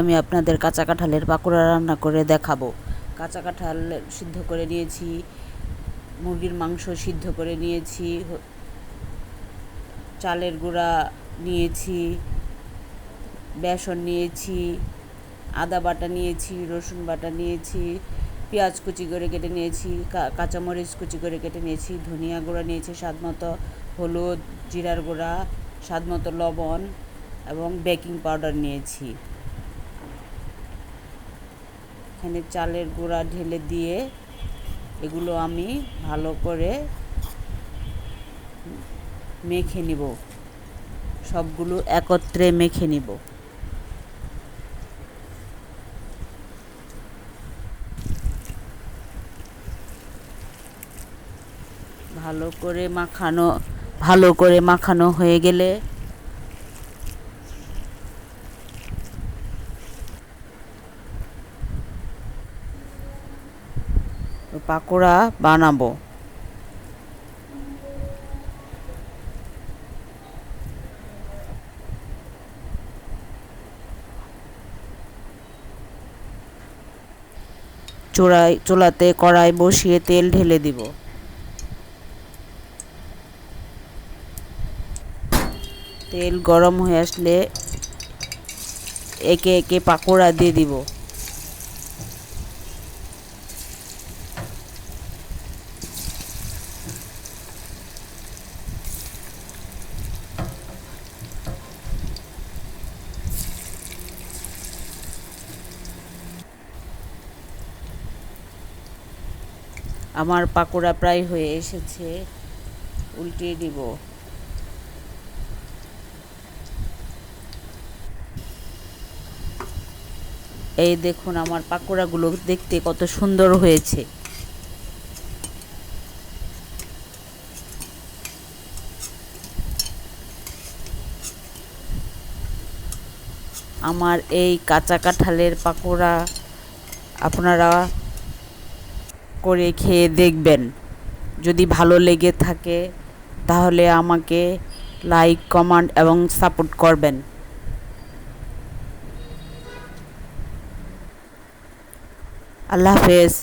আমি আপনাদের কাঁচা কাঁঠালের পাকোড়া রান্না করে দেখাবো। কাঁচা কাঁঠাল সিদ্ধ করে নিয়েছি, মুরগির মাংস সিদ্ধ করে নিয়েছি, চালের গুঁড়া নিয়েছি, বেসন নিয়েছি, আদা বাটা নিয়েছি, রসুন বাটা নিয়েছি, পেঁয়াজ কুচি করে কেটে নিয়েছি, কাঁচামরিচ কুচি করে কেটে নিয়েছি, ধনিয়া গুঁড়া নিয়েছি স্বাদ মতো, হলুদ, জিরার গুঁড়া, স্বাদ মতো লবণ এবং বেকিং পাউডার নিয়েছি। এখানে চালের গুঁড়া ঢেলে দিয়ে এগুলো আমি ভালো করে মেখে নিব, সবগুলো একত্রে মেখে নিব। ভালো করে মাখানো হয়ে গেলে পাকোড়া বানাবো। চুলাতে কড়াই বসিয়ে তেল ঢেলে দিব। তেল গরম হয়ে আসলে একে একে পাকোড়া দিয়ে দিব। আমার পাকোড়া প্রায় হয়ে এসেছে, উল্টিয়ে দিব। এই দেখুন আমার পাকোড়াগুলো দেখতে কত সুন্দর হয়েছে। আমার এই কাঁচা কাঁঠালের পাকোড়া আপনারা করে খেয়ে দেখবেন। যদি ভালো লেগে থাকে তাহলে আমাকে লাইক, কমেন্ট এবং সাপোর্ট করবেন। আল্লাহ হাফেজ।